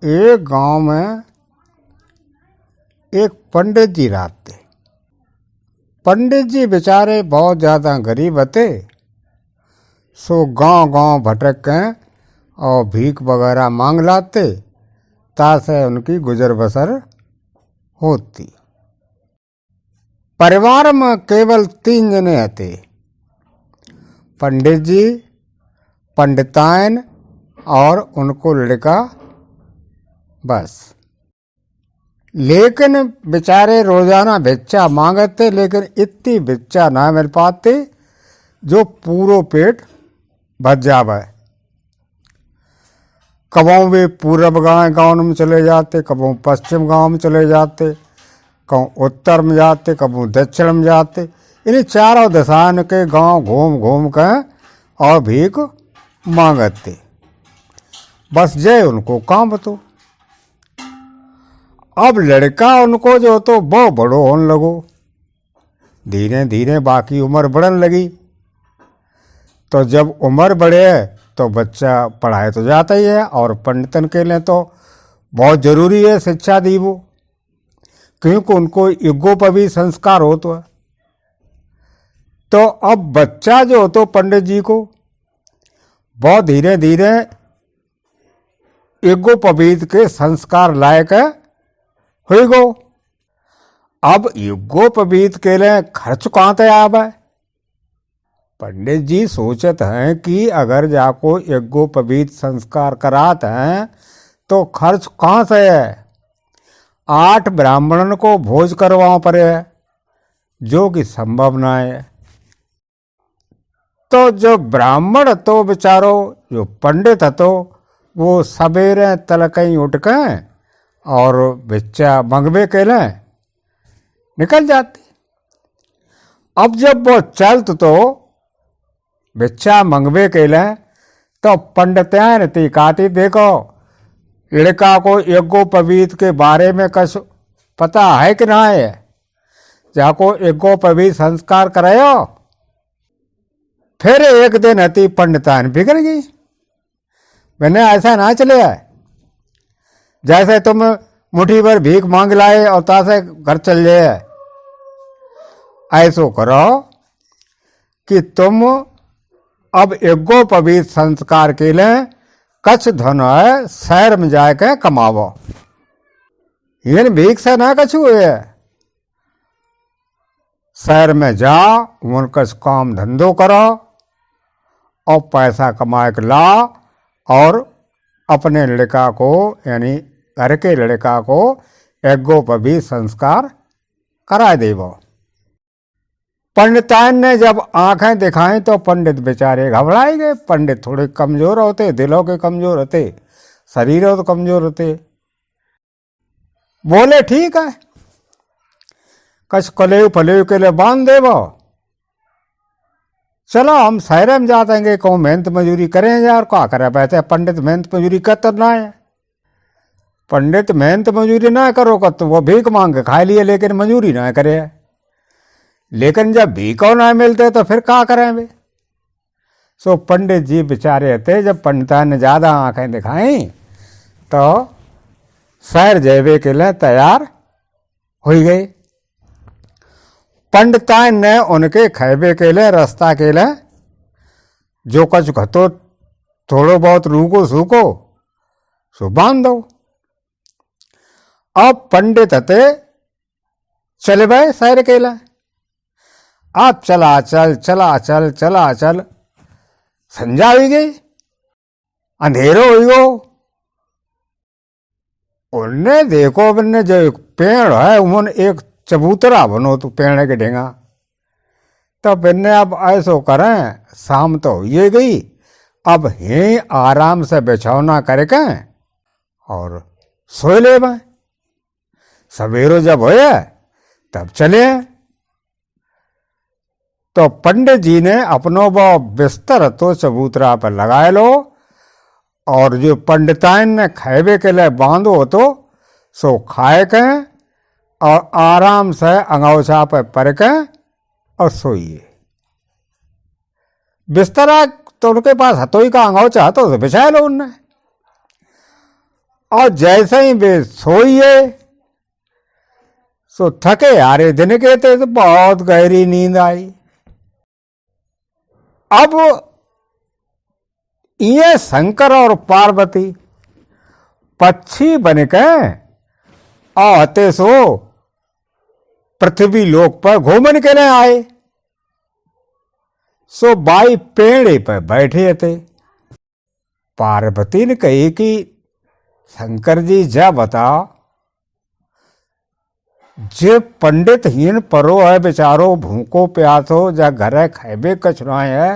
एक गांव में एक पंडित जी रहते। पंडित जी बेचारे बहुत ज़्यादा गरीब थे, सो गांव गांव भटक के और भीख वगैरह मांग लाते, तासे उनकी गुजर बसर होती। परिवार में केवल 3 जने थे, पंडित जी, पंडिताइन और उनको लड़का, बस। लेकिन बेचारे रोजाना भिक्षा मांगते, लेकिन इतनी भिक्षा ना मिल पाती जो पूरो पेट भर जावे। कबों वे पूर्व गांव में चले जाते, कबों पश्चिम गांव में चले जाते, कबों उत्तर में जाते, कबों दक्षिण में जाते। इन चारों दिशाओं के गांव घूम घूम के और भीख मांगते, बस जय उनको काम तो। अब लड़का उनको जो तो बहुत बड़ो होने लगो, धीरे धीरे बाकी उम्र बढ़ने लगी। तो जब उम्र बढ़े तो बच्चा पढ़ाए तो जाता ही है, और पंडितन के लिए तो बहुत जरूरी है शिक्षा दी वो, क्योंकि उनको युगों पर भी संस्कार हो तो अब बच्चा जो तो पंडित जी को बहुत धीरे धीरे यज्ञोपवीत के संस्कार लायक हो गो। अब यज्ञोपवीत के लिए खर्च कहाँ से आवे? पंडित जी सोचत हैं कि अगर जाको यज्ञोपवीत संस्कार कराते हैं तो खर्च कहाँ से है? 8 ब्राह्मणन को भोज करवाना पड़े, जो कि संभव ना है। तो जो ब्राह्मण तो बेचारो जो पंडित तो वो सवेरे तलकई उठ के और भिक्षा मंगवे के लिए निकल जाती। अब जब वो चलत तो भिक्षा मंगवे के लिए तो पंडिताइन काटी, देखो लड़का को यज्ञोपवीत के बारे में कुछ पता है कि ना है, जाको यज्ञोपवीत संस्कार करायो। फिर एक दिन अति पंडिताइन बिगड़ गई। मैंने ऐसा ना चले आए, जैसे तुम मुट्ठी भर भीख मांग लाए और तासे घर चल जाए। ऐसो करो कि तुम अब यज्ञोपवीत संस्कार के लिए कछ धन है शहर में जाके कमावो, ये भीख से ना कछु है। शहर में जाओ, उनका काम धंधो करो और पैसा कमा के ला, और अपने लड़का को यानी घर के लड़का को यज्ञोपवीत संस्कार करा देवो। पंडिताइन ने जब आंखें दिखाई तो पंडित बेचारे घबराए गए। पंडित थोड़े कमजोर होते, दिलों के कमजोर होते, शरीरों तो कमजोर होते। बोले ठीक है, कछ कलेव फलेव के लिए बांध देवो, चलो हम शहर में जा देंगे, कहूँ मेहनत मजूरी करें यार, क्या करे बैठे। पंडित मेहनत मजूरी करते ना है, पंडित मेहनत मजूरी ना करो कर तो वो भीख मांग के खा लिए, लेकिन मजूरी ना करे। लेकिन जब भीखों ना मिलते तो फिर क्या करें वे। सो पंडित जी बेचारे थे, जब पंडिता ने ज्यादा आंखें दिखाई तो शहर जेबे के लिए तैयार हो गए। पंडिताइन ने उनके खैबे के लिए रास्ता के लिए जो कुछ घतो थोड़ो बहुत रूको सूको सो बांध दो। अब पंडित थे चले गए शहर के लिए। अब चला चल चला चल चला चल, संध्या हुई गई, अंधेरो हो गो। उनने देखो मैंने जो पेड़ है उन्होंने एक चबूतरा बनो तो पेड़ के ढेंगा। तो बिन्ने अब ऐसो करें, शाम तो ये गई, अब ही आराम से बिछौना करके और सोए ले मैं। सवेरो जब होए तब चले। तो पंडित जी ने अपनो वो बिस्तर तो चबूतरा पर लगाए लो, और जो पंडिताइन ने खैबे के लिए बांधो तो सो खाए के और आराम से अंगौछा पर पर के और सोइए। बिस्तरा तो उनके पास हथोई का अंगौछा तो बिछा लो उनने। और जैसे ही वे सोइए सो थके हारे दिन के थे तो बहुत गहरी नींद आई। अब ये शंकर और पार्वती पक्षी बन के आते सो पृथ्वी लोक पर घूमने के लिए आए। सो बाई पेड़ पर बैठे थे। पार्वती ने कही कि शंकर जी जा बताओ, जे पंडित हीन परो है बेचारो भूखो प्यासो जा घर खेबे कछुआए है,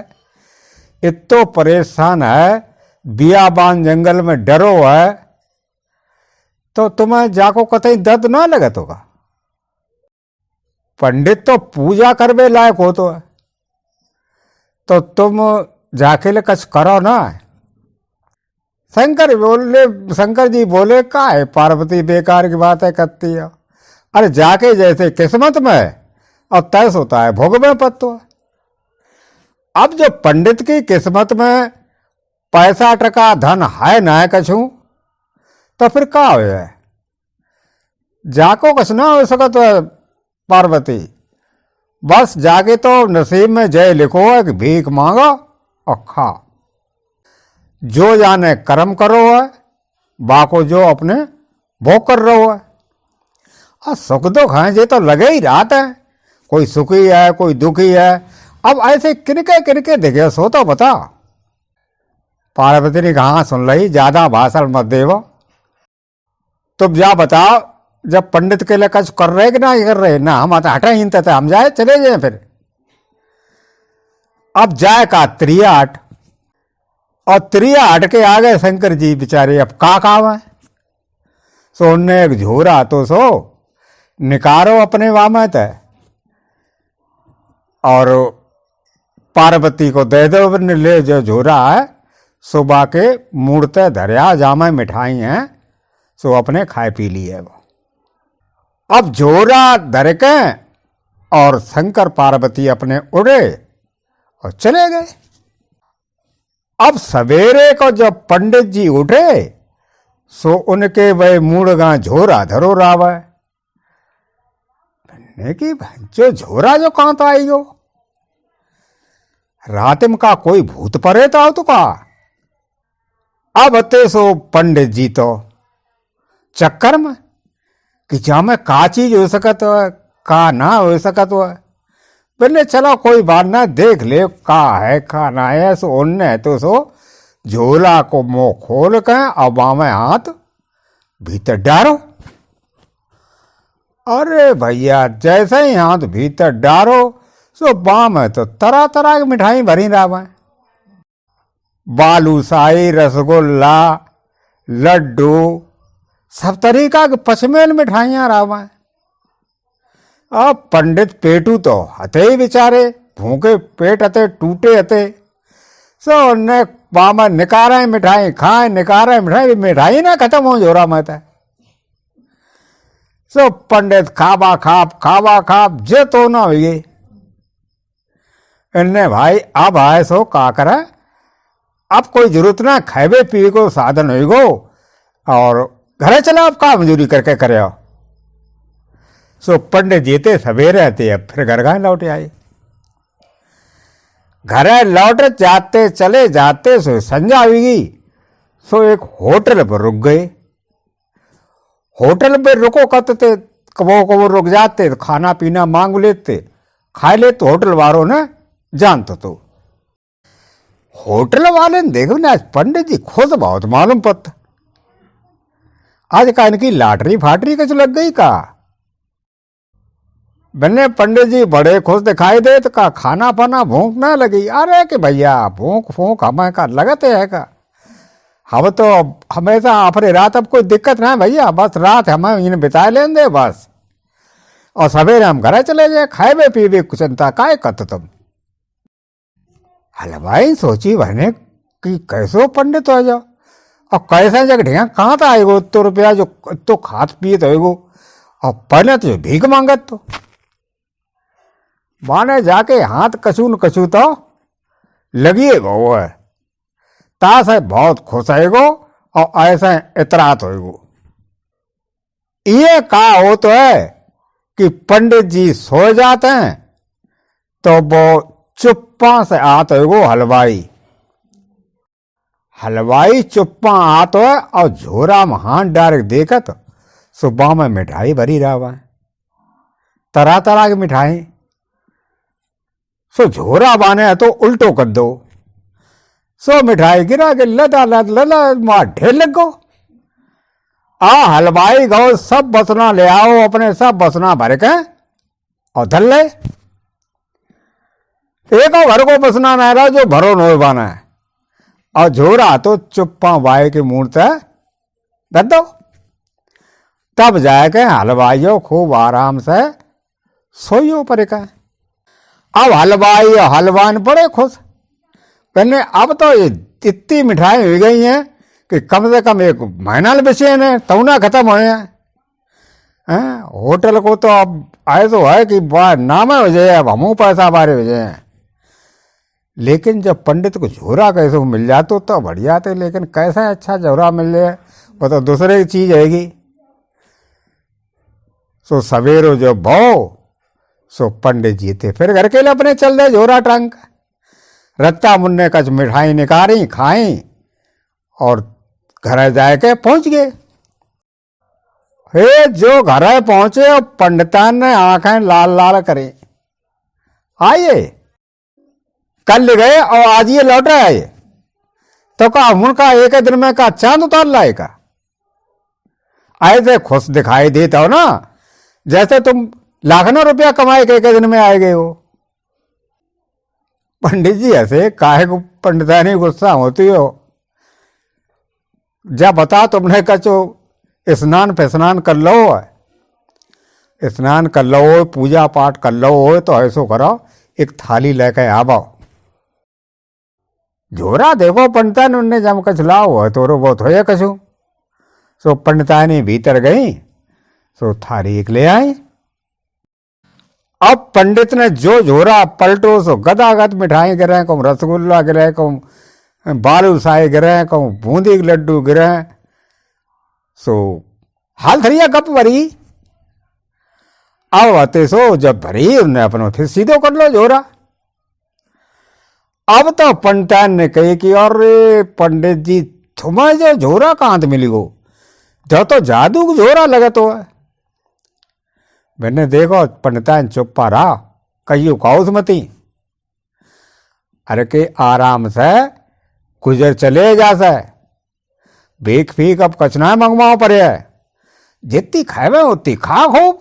इतो परेशान है, बियाबान जंगल में डरो है, तो तुम्हें जाको कतई दर्द ना लगत होगा। पंडित तो पूजा करवे लायक हो तो तुम जाके ले कुछ करो ना। शंकर जी बोले का है पार्वती बेकार की बात है करती है। अरे जाके जैसे किस्मत में और तय होता है भोग में पत्तो। अब जो पंडित की किस्मत में पैसा टका धन है ना है कछू, तो फिर का हो जाए, जाको कुछ ना हो सकत है। पार्वती बस जाके तो नसीब में जय लिखो है कि भीख मांगो और खा, जो जाने कर्म करो है, बाको जो अपने भोग कर रहो है। और सुख दुख है ये तो लगे ही रात है, कोई सुखी है कोई दुखी है। अब ऐसे किनके किनके दिखे सो तो बता। पार्वती ने कहा सुन ली, ज्यादा भाषण मत देवो, तुम जा बताओ जब पंडित के लिए कुछ कर रहे कि ना कर रहे ना, हम हटा ही थे हम जाए चले जाए फिर। अब जाए का त्रियाट, और त्रियाट के आगे शंकर जी बेचारे अब का काम है। सो उनने एक झोरा तो सो निकारो अपने वामत है और पार्वती को दे दो, ले जो झोरा है सुबह के मूर्ते धरिया जामा मिठाई हैं सो अपने खाए पी लिए वो। अब झोरा धर के और शंकर पार्वती अपने उड़े और चले गए। अब सवेरे को जब पंडित जी उठे सो उनके वह मूड़गा झोरा धरो रावे कि जो झोरा जो कहां तो आई हो, रात में का कोई भूत परे तो आओ तो का। अब अते सो पंडित जी तो चक्कर में कि जा में का चीज हो सकत हो का ना हो सकत हो। पहले चलो कोई बात ना देख ले का है का ना है। सो उनने तो सो झोला को मुंह खोल के अब में हाथ भीतर डारो। अरे भैया जैसे ही हाथ भीतर डारो सो बाम है तो तरह तरह की मिठाई भरी रहा, बालूशाही रसगुल्ला लड्डू सब तरीका के पचमेल मिठाइयां रहा। अब पंडित पेटू तो हते ही बेचारे भूखे पेट हते टूटे हते। सो उनने बामा निकारा मिठाई खाए, निकारा मिठाई, मिठाई ना खत्म हो जोरा मत है। सो पंडित खाबा खाप जे तो ना हुई। इनने भाई अब आए सो का करे, अब कोई जरूरत ना खाबे पीवे को साधन होगो और घरे चला अब का मजूरी करके करे। सो पंडित जीते सवेरे आते अब फिर घर लौटे आए। घरे लौट जाते चले जाते सो संजा हुई। सो एक होटल पर रुक गए। होटल पे रुको कतते कबो रुक जाते तो खाना पीना मांग लेते, खा ले तो होटल वालों ने जानते तो। होटल वाले ने देखो ना आज पंडित जी खुद बहुत मालूम पत्ता, आज का इनकी लाटरी फाटरी कुछ लग गई का। बने पंडित जी बड़े खुश दिखाई दे तो का खाना पाना भूख ना लगी। अरे कि भैया भूख फूक हमें का लगते है का, हम तो हमेशा अपने रात अब कोई दिक्कत ना है भैया, बस रात हमें इन्हें बिता लें दे बस, और सवेरे हम घर चले जाए खाए पीवे कुछ चिंता काय करत तुम। हलवाई सोची बने कि कैसो पंडित हो जाओ और कैसा जगह ढेगा कहाँ तो आएगो तो रुपया जो तो खात पियत होगो, और पहले तो भीख मांगत तो माने जाके हाथ कछू न कछू तो लगिए गो है तास है बहुत खुश है गो और ऐसे इतरात होएगो। ये कहा हो तो है कि पंडित जी सो जाते हैं तो वो चुप्पा से आते होएगो हलवाई। हलवाई चुप्पा आतो है और झोरा में हाथ डायरेक्ट देखत सुबह में मिठाई भरी रहा हुआ है, तरह तरह की मिठाई। सो झोरा बाने है तो उल्टो कर दो, सो मिठाई गिरा के लदा लद लदा मार ढेर लग गो। हलवाई गो सब बसना ले आओ, अपने सब बसना भर के और धल ले। एक घर को बसना ना रहा जो भरो नो बाना है, और झोरा तो चुप्पा बाई की मूर्त धर दो। तब जाके हलवाइयों खूब आराम से सोइयो पर का। अब हलवाई हलवान बड़े खुश, कहने अब तो ये इतनी मिठाई हो गई हैं कि कम से कम एक महीना बचे ने तब ना खत्म हो हैं। होटल को तो अब आए तो है कि नाम हो जाए, अब हमू पैसा बारे हो जाए। लेकिन जब पंडित को झोरा कैसे मिल जाते तो बढ़िया थे, लेकिन कैसा अच्छा झोरा मिल जाए वो तो दूसरे की चीज रहेगी। सो सवेरो जो भाव सो पंडित जी थे फिर घर के लिए अपने चल रहे झोरा टांग। रत्ता मुन्ने कच मिठाई निकाली खाई और घर जाके पहुंच गए। हे जो घर पहुंचे और पंडितान ने आंखें लाल लाल करे, आइए कल गए और आज ये लौट आए। तो कहा उनका एक दिन में का चांद उतार लाएगा। ऐसे खुश दिखाई देता हो ना जैसे तुम लाखों रुपया कमाए के एक दिन में आए गए हो। पंडित जी ऐसे काहे को पंडितानी गुस्सा होती हो। जब बता तुमने कचो स्नान पे स्नान कर लो, स्नान कर लो, पूजा पाठ कर लो, तो ऐसो करो एक थाली लेके आवो। झोरा देखो पंडितान उनने जम कछ लाओ है तो बहुत हो कछु। सो पंडितानी भीतर गई, सो थाली एक ले आई। अब पंडित ने जो झोरा पलटो सो गदागद मिठाई गिरे, कहूँ रसगुल्ला गिरे, कहूँ बालूशाही गिरे, कहूँ बूंदी के लड्डू गिरे। सो हाल थरिया गप भरी। अब आते सो जब भरी उन्हें अपना फिर सीधो कर लो झोरा। अब तो पंडितान ने कही कि अरे पंडित जी तुम्हें जो झोरा कहाँ से मिली गो, जो तो जादू का झोरा लगा तो है। मैंने देखो पंडितान चुप्पा रहा, कहियो काउस मती। अरे के आराम से गुजर चले जा से, भीख फीक अब कचना मंगवाओ पर है। जितनी खावे उतनी खा खूब,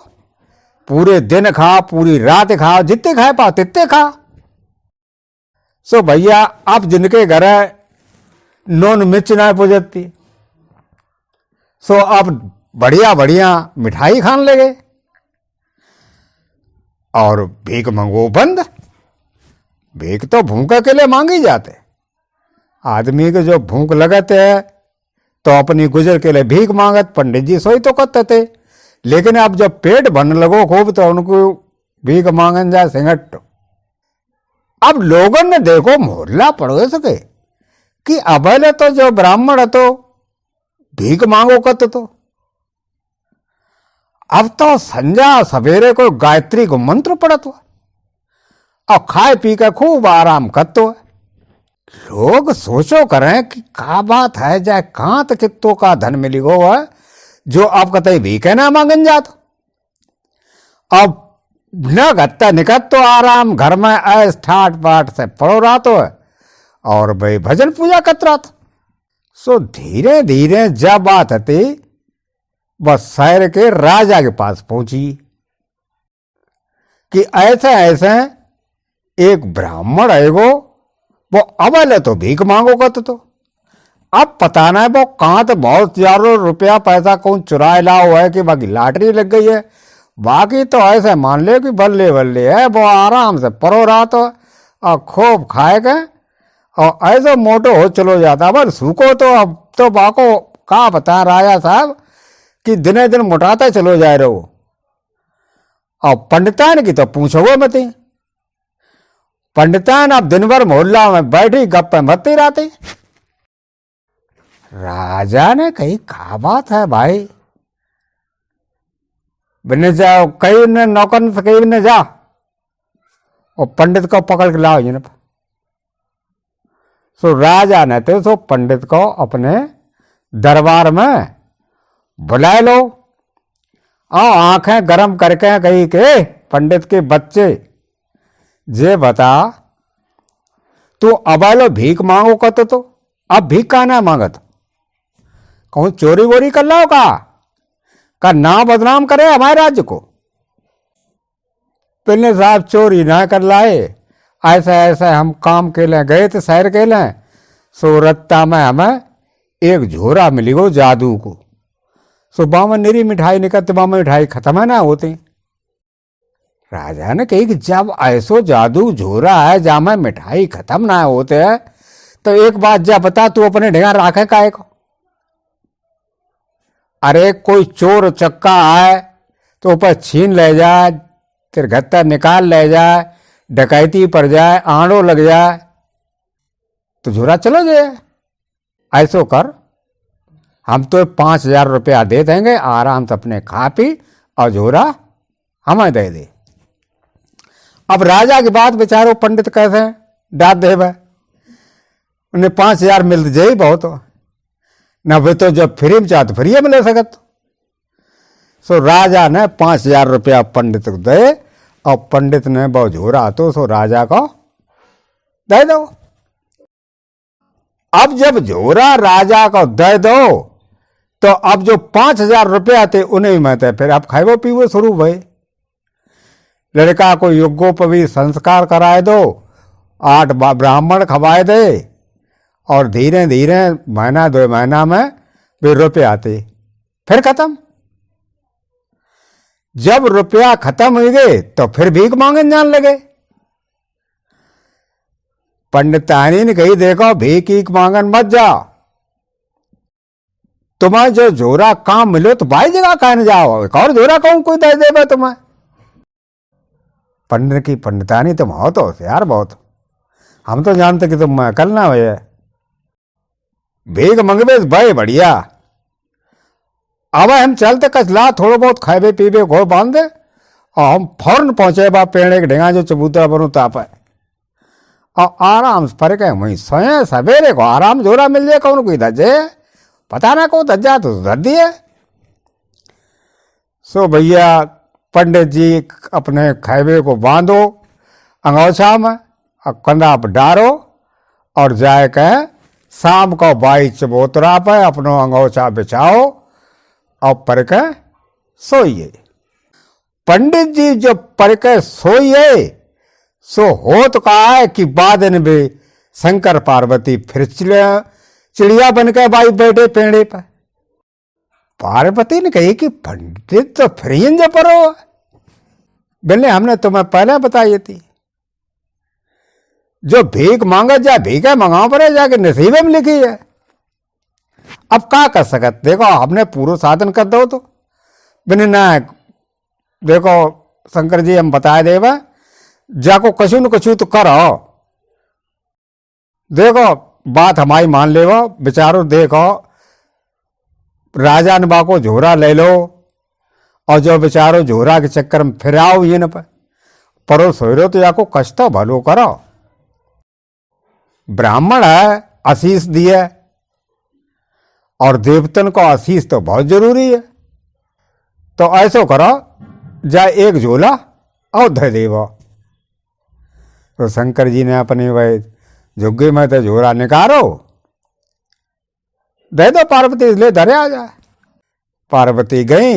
पूरे दिन खा पूरी रात खा, जितने खाए पाओ तितने खा। सो भैया आप जिनके घर है नॉन मिर्च ना पुजती, सो आप बढ़िया बढ़िया मिठाई खाने लगे और भीख मंगो बंद। भीख तो भूख के लिए मांगी जाते। आदमी के जो भूख लगते है तो अपनी गुजर के लिए भीख मांगत। पंडित जी सोई तो करते थे, लेकिन अब जब पेट भरने लगो खूब तो उनको भीख मांगन जाए सिंगट। अब लोगों ने देखो मोहल्ला पड़ो सके कि अबले तो जो ब्राह्मण है तो भीख मांगो कत। तो अब तो संजा सवेरे को गायत्री को मंत्र पढ़त हो और खाए पी कर खूब आराम करते हो। लोग सोचो करें कि क्या बात है, जाए कहां तक कित्तों का धन मिली गो है जो आप कतई भीखे ना मांगन जात। अब न गत्ता निकत तो आराम घर में ऐस ठाट पाट से पड़ो रहा तो है और भाई भजन पूजा करत रहा। सो धीरे धीरे जब बात हती बस शहर के राजा के पास पहुंची कि ऐसे ऐसे एक ब्राह्मण आएगो, वो अबले तो भीख मांगो कत। तो अब पता ना वो कहां तो बहुत ज्यादा रुपया पैसा कौन चुराए लाओ है कि बाकी लॉटरी लग गई है। बाकी तो ऐसे मान ले कि बल्ले बल्ले है, वो आराम से परो रहा तो और खूब खाएगा और ऐसे मोटो हो चलो जाता। पर सूखो तो अब तो बाको का बता राजा साहब कि दिने दिन मोटाता चलो जाए रहो। और पंडितान की तो पूछो मत। पंडितान अब दिन भर मोहल्ला में बैठी गप्पे मरते रहते। राजा ने कही क्या बात है भाई, बने जाओ कई ने नौकर से कही ने जा और पंडित को पकड़ के लाओ जी। सो राजा ने तो सो पंडित को अपने दरबार में बुला लो और आंखें गरम करके कही के पंडित के बच्चे जे बता तू अबालो भीख मांगो कत तो अब भीख का ना मांगत, कहूं चोरी वोरी कर लो का नाम बदनाम करे हमारे राज्य को। पहले साहब चोरी ना कर लाए, ऐसा ऐसा हम काम के लिए गए थे शहर के लिए, सो रत्ता में हमें एक झोरा मिली गो जादू को। सो बामा निरी मिठाई निकलते, बामा मिठाई खत्म है ना होती। राजा ने कही कि जब ऐसो जादू झोरा है जहां में मिठाई खत्म ना होते है तो एक बात जा बता, तू अपने ढेंगा राखे काहे को? अरे कोई चोर चक्का आए तो ऊपर छीन ले जाए, फिर गत्ता निकाल ले जाए, डकैती पड़ जाए, आड़ो लग जाए तो झोरा चलो जाए। ऐसो कर, हम तो 5,000 रुपया दे देंगे, आराम से अपने खा पी और झोरा हमें दे दे। अब राजा की बात बेचारो पंडित कैसे डांट दे, उन्हें 5,000 मिल जाए बहुत न, वे तो जब फ्री में चाह तो फ्री में ले सकत। सो राजा ने 5,000 रुपया पंडित को दे और पंडित ने बहुत झोरा तो सो राजा को दे दो। अब जब झोरा राजा को दे दो तो अब जो 5,000 रुपया थे उन्हें में थे, फिर अब खाइबो पीवो शुरू भई। लड़का को योग्योपवी संस्कार कराए दो, 8 ब्राह्मण खवाए दे और धीरे धीरे महीना 2 महीना में वे रुपये आते, फिर खत्म। जब रुपया खत्म हो गए तो फिर भीख मांगने जान लगे। पंडितानी ने कही देखो भीख ईख मांगन मत जाओ, तुम्हें जो झोरा काम मिलो तो भाई जगह कहने जाओ, एक और झोरा कहूं कोई दे देगा तुम्हें। पंडित की पंडितानी तुम हो तो यार बहुत, हम तो जानते कि तुम कल ना हो भीख मंगवे भाई बढ़िया। अब हम चलते कचला थोड़ा बहुत खाए पीबे घोड़ बांध दे और हम फौरन पहुंचे बा पेड़ के ढेंगा जो चबूतरा बनू ताप है और आराम से फर्क है वहीं सोए सवेरे को आराम झोरा मिल जाए, कौन कोई धजे पता ना को धजा तो धर दिए। सो भैया पंडित जी अपने खाइबे को बांधो अंगोछा में और कंधा पर डारो और जाए कहे शाम को 22 चबूतरा पे अपनो अंगोछा बिछाओ और पर के सोइए। पंडित जी जब पर के सोइए सो हो तो कहा है कि बाद में शंकर पार्वती फिर चिड़िया बन के बाई बैठे पेड़े पर। पार्वती ने कही कि पंडित तो फ्रीन जो परो, बोले हमने तुम्हें पहले बताई थी जो भीख मांगा जा भीख मंगाओ पर जाके नसीबे में लिखी है। अब क्या कर सकते, देखो हमने पूरा साधन कर दो तो बिना ना देखो शंकर जी हम बताए देवा जाको कछु न कछु तो करो, देखो बात हमारी मान ले बेचारो। देखो राजा ने बाको झोरा ले लो और जो बेचारो झोरा के चक्कर में फिर आओ ये न परो सोरो तो जाको कष्ट भलो करो। ब्राह्मण है आशीष दिए और देवतन को आशीष तो बहुत जरूरी है, तो ऐसो करो जा एक झोला और धे देव। तो शंकर जी ने अपने वह झुग्गे में तो झोरा निकालो दे दो पार्वती इसलिए धरे आ जाए। पार्वती गई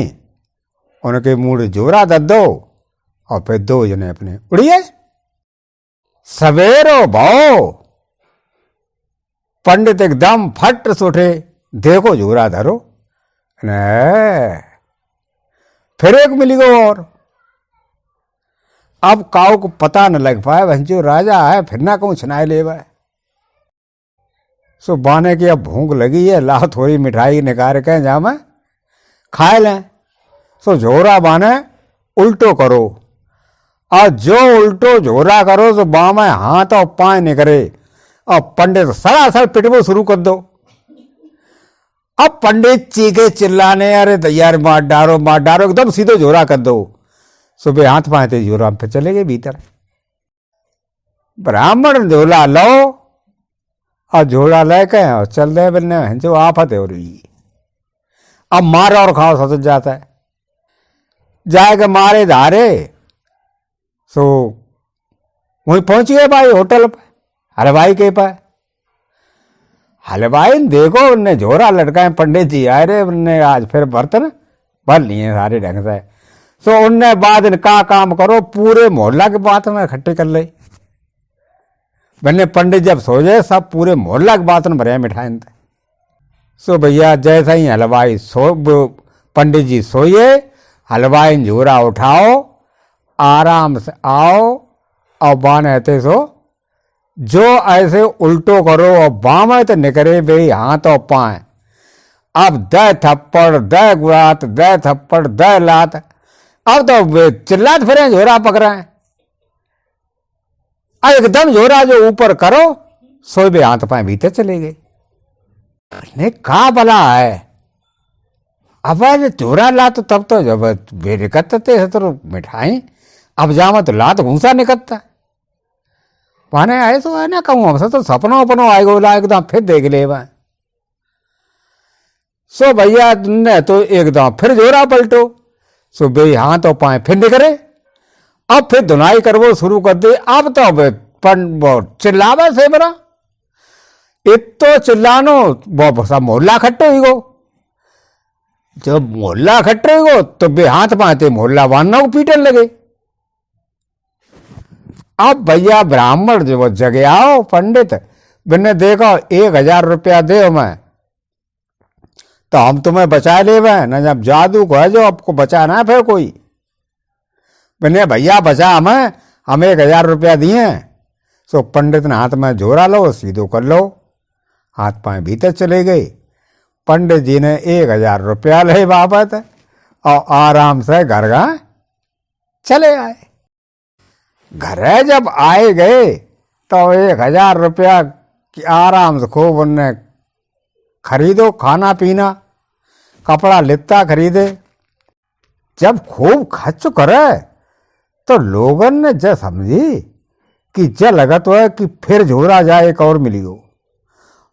उनके मुंह झोरा दे दो और फिर 2 जने अपने उड़िए। सवेरो भाओ पंडित एकदम फट से उठे, देखो झोरा धरो ने फिर एक मिली गो और। अब काऊ को पता न लग पाए वह जो राजा है फिर ना कहूं छनाए ले वह। सो बाने की अब भूख लगी है, ला थोड़ी मिठाई निकाल के जा में खाए लें। सो झोरा बाने उल्टो करो और जो उल्टो झोरा करो तो बामें हाथ और पाए निकले और पंडित सरासर पिटबो शुरू कर दो अब पंडित चीखे चिल्लाने, अरे तैयार मार डारो, एकदम सीधो झोरा कर दो। सुबह हाथ पाते झोरा पे चले गए भीतर। ब्राह्मण झोला लो और झोला लेके और चल रहे बनने जो आफत है। और अब मारो और खाओ सच जाता है। जाएगा मारे धारे सो वहीं पहुंच गए भाई होटल पे, हलवाई के पास। हलवाई देखो उनने झोरा लटकाए, पंडित जी आए रे, उनने आज फिर बर्तन भर लिए सारे ढंग से। सो उनने बाद का काम करो, पूरे मोहल्ला के बात में इकट्ठे कर ले। मैंने पंडित जब सो जाए सब पूरे मोहल्ला के बात में भरे मिठाई। सो भैया जैसा ही हलवाई पंडित जी सोइए, हलवाई झोरा उठाओ, आराम से आओ और बाने सो जो ऐसे उल्टो करो और बामे तो निकरे भाई हाथ और पाए। अब दे थप्पड़ दे गुरात दे थप्पड़ दे लात, अब तो चिल्लात फिरे झोरा पकड़े। एकदम झोरा जो ऊपर करो सोए बे हाथ पाए भीतर चले गए। ने कहा भला है अब झोरा ला तो तब तो जब बेरिकते तो मिठाई, अब जामा तो लात घूसा निकलता माने आए तो है ना कहूँ हमसे तो सपनों अपनों आएगो ला एकदम फिर देख ले। सो भैया ने तो एकदम फिर झोरा पलटो, सो बे हाथ तो पाए फिर निकले। अब फिर धुनाई करवो शुरू कर दे। अब तो चिल्लावे से बरा इतो चिल्लानो वो सब मोहल्ला खट्टो ही गो। जब मोहल्ला खट्टे गो तो बे हाथ पाते मोहल्ला वाना को पीटन लगे। अब भैया ब्राह्मण जो जगे आओ पंडित बिन्ने देखो 1000 रुपया दे मैं तो हम तुम्हें बचा ले न, जब जादू को है जो आपको बचाना है फिर कोई। बिन्ने भैया बचा हम 1000 रुपया दिए। सो पंडित ने हाथ में झोरा लो सीधो कर लो, हाथ पाए भीतर चले गए। पंडित जी ने 1000 रुपया ले वापस और आराम से घर गए चले आए। घरे जब आए गए तो 1000 रुपया आराम से खूब उनने खरीदो, खाना पीना कपड़ा लित्ता खरीदे। जब खूब खर्च करे तो लोगों ने जब समझी कि जय लगा तो है कि फिर झोरा जाए एक और मिली हो।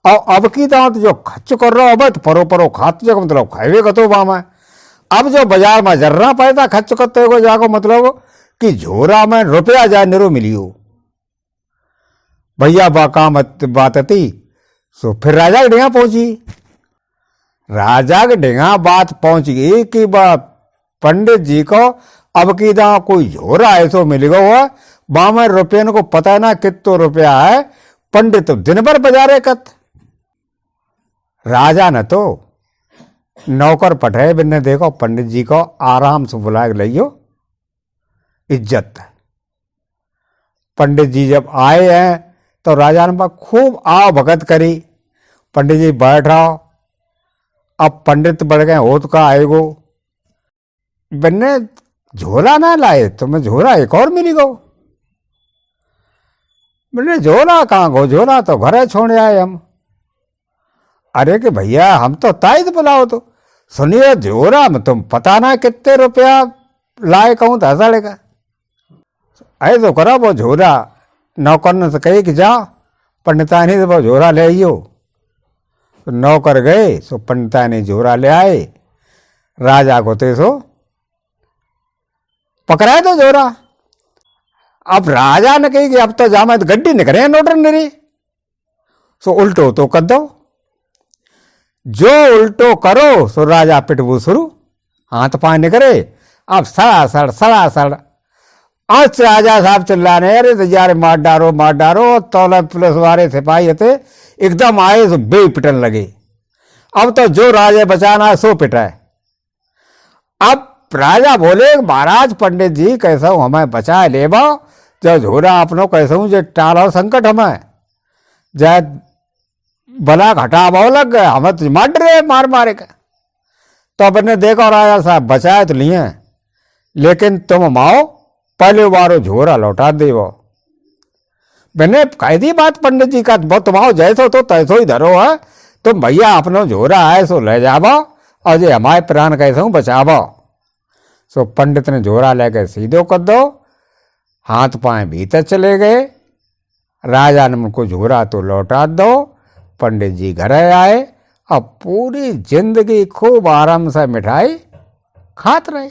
और अब की दांत जो खर्च कर रहा हो अब तो परो खाते जो मतलब खाए का तो बाम है। अब जो बाजार में जर्रा पैसा खर्च करते हो जाको मतलब कि झोरा में रुपया जाए निरो मिलियो। भैया बात थी। सो फिर राजा के डेगा पहुंची। राजा के डेगा बात पहुंच गई कि पंडित जी को अब की दा कोई झोरा ऐसो मिलेगा हुआ बामे रुपये को पता ना कितो रुपया है। पंडित तो दिन भर बाजारे कत। राजा ने तो नौकर पठे बिन्ने देखो पंडित जी को आराम से बुला के लियो इज्जत। पंडित जी जब आए हैं तो राजा ने खूब आओ भगत करी। पंडित जी बैठ रहो। अब पंडित बढ़ गए होत का आएगो। बिन्ने झोला ना लाए तुम्हें झोरा एक और मिली गो। बिन्ने झोला कहाँ गो, झोला तो घरे छोड़े आए हम। अरे कि भैया हम तो ताइद बुलाओ तो सुनिए झोरा में तुम पता ना कितने रुपया लाए कहूँ तो हंसा लेगा। ऐ तो करो वो झोरा नौकर ने तो कही कि जाओ पंडितानी से वो झोरा ले आइयो। तो नौकर गए सो पंडितानी झोरा ले आए। राजा को ते सो पकड़ाए तो झोरा। अब राजा ने कही कि अब तो जामा तो गड्डी निकले नोटर मेरी। सो उल्टो तो कर दो, जो उल्टो करो सो राजा पिटबू शुरू, हाथ पाए निकले। अब सड़ा आज राजा साहब चिल्लाने अरे तो यार मार डारो। तौला पुलिस वाले सिपाही थे एकदम आए तो बे पिटन लगे। अब तो जो राजा बचाना है सो पिटा है। अब राजा बोले महाराज पंडित जी कैसा हूं हमें बचा लेबा, जो झोरा अपनो कैसा हूं जो टालो संकट हमें जय भला घटा बहु लग गए हमें तो मार रहे मारे का। तो अपने देखो राजा साहब बचाए तो लिए लेकिन तुम आओ पहले बारो झोरा लौटा दे। वो मैंने कह दी बात पंडित जी का, बहुत तुम आओ जैसो तो तैसो ही धरो है तुम भैया अपनो झोरा है सो ले जाबो और जे हमारे प्राण कैसे बचाबो। सो पंडित ने झोरा लेकर सीधो कर दो, हाथ पांव भीतर चले गए। राजा ने उनको झोरा तो लौटा दो। पंडित जी घर आए, अब पूरी जिंदगी खूब आराम से मिठाई खाते रहे।